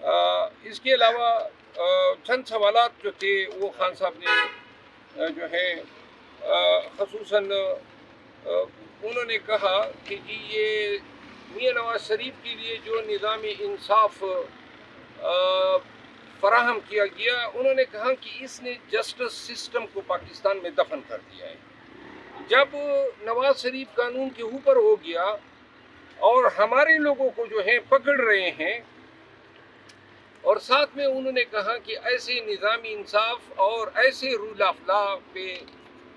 اس کے علاوہ چند سوالات جو تھے وہ خان صاحب نے جو ہے خصوصاً انہوں نے کہا کہ جی یہ میاں نواز شریف کے لیے جو نظام انصاف فراہم کیا گیا، انہوں نے کہا کہ اس نے جسٹس سسٹم کو پاکستان میں دفن کر دیا ہے۔ جب نواز شریف قانون کے اوپر ہو گیا اور ہمارے لوگوں کو جو ہے پکڑ رہے ہیں، اور ساتھ میں انہوں نے کہا کہ ایسے نظامی انصاف اور ایسے رول آف لا پہ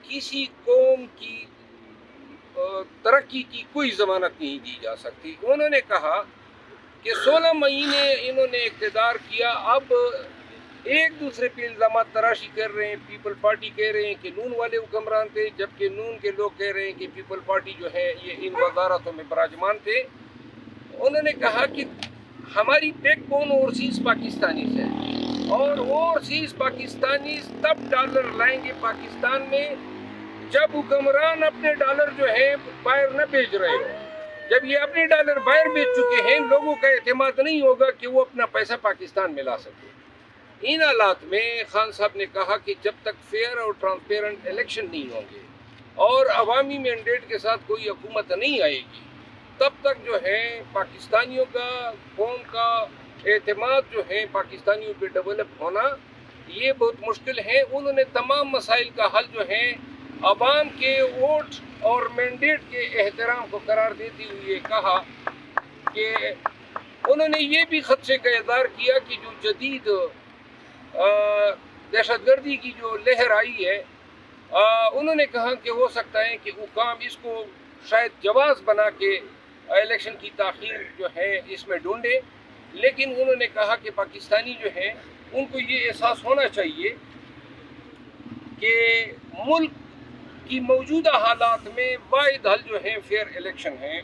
کسی قوم کی ترقی کی کوئی ضمانت نہیں دی جا سکتی۔ انہوں نے کہا کہ 16 مہینے انہوں نے اقتدار کیا، اب ایک دوسرے پہ الزامات تراشی کر رہے ہیں۔ پیپل پارٹی کہہ رہے ہیں کہ نون والے حکمران تھے، جبکہ نون کے لوگ کہہ رہے ہیں کہ پیپل پارٹی جو ہے یہ ان وزارتوں میں براجمان تھے۔ انہوں نے کہا کہ ہماری بیک بون اورسیز پاکستانیز ہے، اور اورسیز پاکستانیز تب ڈالر لائیں گے پاکستان میں جب حکمران اپنے ڈالر جو ہے باہر نہ بھیج رہے ہو۔ جب یہ اپنے ڈالر باہر بیچ چکے ہیں، لوگوں کا اعتماد نہیں ہوگا کہ وہ اپنا پیسہ پاکستان میں لا سکے۔ ان حالات میں خان صاحب نے کہا کہ جب تک فیئر اور ٹرانسپیرنٹ الیکشن نہیں ہوں گے اور عوامی مینڈیٹ کے ساتھ کوئی حکومت نہیں آئے گی، تب تک جو ہے پاکستانیوں کا، قوم کا اعتماد جو ہے پاکستانیوں پہ ڈیولپ ہونا یہ بہت مشکل ہے۔ انہوں نے تمام مسائل کا حل جو ہے عوام کے ووٹ اور مینڈیٹ کے احترام کو قرار دیتے ہوئے کہا کہ انہوں نے یہ بھی خدشے کا اظہار کیا کہ جو جدید دہشت گردی کی جو لہر آئی ہے، انہوں نے کہا کہ ہو سکتا ہے کہ حکام اس کو شاید جواز بنا کے الیکشن کی تاخیر جو ہے اس میں ڈھونڈے، لیکن انہوں نے کہا کہ پاکستانی جو ہیں ان کو یہ احساس ہونا چاہیے کہ ملک کی موجودہ حالات میں واحد حل جو ہے فیئر الیکشن ہے۔